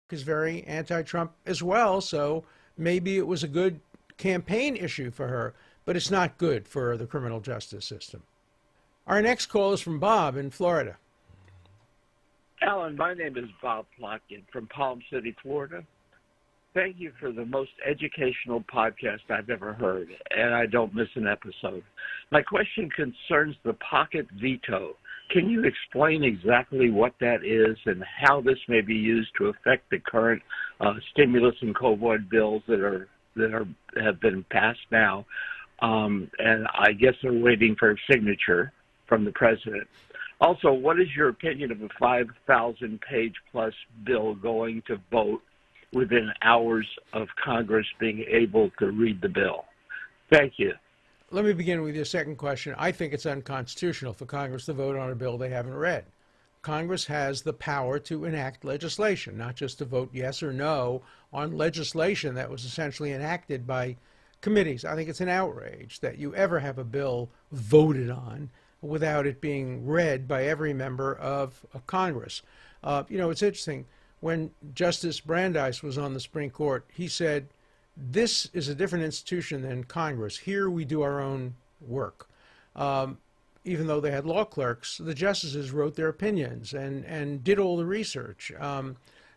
is very anti-Trump as well, so maybe it was a good campaign issue for her, but it's not good for the criminal justice system. Our next call is from Bob in Florida. Alan, my name is Bob Plotkin from Palm City, Florida. Thank you for the most educational podcast I've ever heard, and I don't miss an episode. My question concerns the pocket veto. Can you explain exactly what that is and how this may be used to affect the current stimulus and COVID bills that have been passed now? And I guess they're waiting for a signature from the president. Also, what is your opinion of a 5,000-page plus bill going to vote within hours of Congress being able to read the bill? Thank you. Let me begin with your second question. I think it's unconstitutional for Congress to vote on a bill they haven't read. Congress has the power to enact legislation, not just to vote yes or no on legislation that was essentially enacted by committees. I think it's an outrage that you ever have a bill voted on without it being read by every member of Congress. It's interesting. When Justice Brandeis was on the Supreme Court, he said, this is a different institution than Congress. Here we do our own work. Even though they had law clerks, the justices wrote their opinions and did all the research.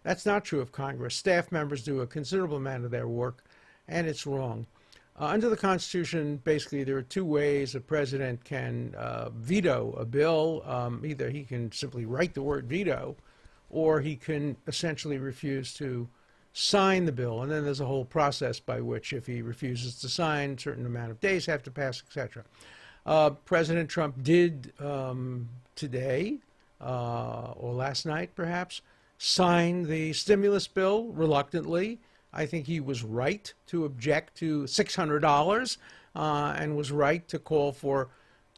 That's not true of Congress. Staff members do a considerable amount of their work, and it's wrong. Under the Constitution, basically, there are two ways a president can veto a bill. Either he can simply write the word veto, or he can essentially refuse to sign the bill. And then there's a whole process by which, if he refuses to sign, a certain amount of days have to pass, etc. President Trump did today, or last night perhaps, sign the stimulus bill reluctantly. I think he was right to object to $600 and was right to call for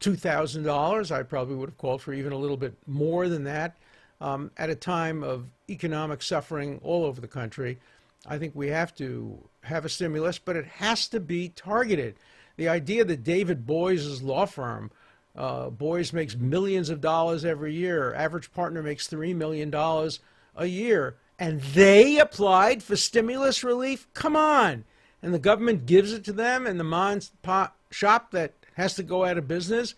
$2,000. I probably would have called for even a little bit more than that. At a time of economic suffering all over the country, I think we have to have a stimulus, but it has to be targeted. The idea that David Boies' law firm, Boies makes millions of dollars every year, average partner makes $3 million a year, and they applied for stimulus relief? Come on. And the government gives it to them, and the mom shop that has to go out of business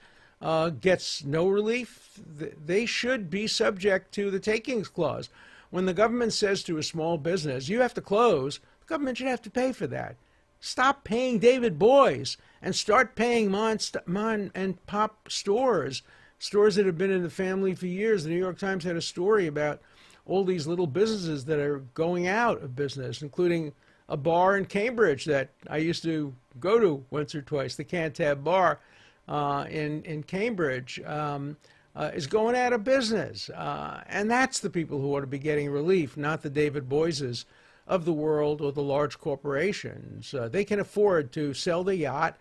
gets no relief. They should be subject to the takings clause. When the government says to a small business, you have to close, the government should have to pay for that. Stop paying David Boies and start paying mom and pop stores that have been in the family for years. The New York Times had a story about all these little businesses that are going out of business, including a bar in Cambridge that I used to go to once or twice, the Cantab Bar in Cambridge, is going out of business. And that's the people who ought to be getting relief, not the David Boieses of the world or the large corporations. They can afford to sell the yacht,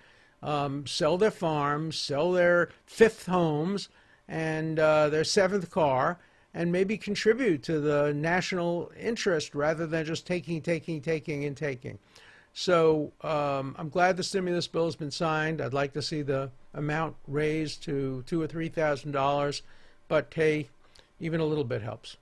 sell their farms, sell their fifth homes and their seventh car, and maybe contribute to the national interest rather than just taking. So I'm glad the stimulus bill has been signed. I'd like to see the amount raised to $2,000 or $3,000, but hey, even a little bit helps.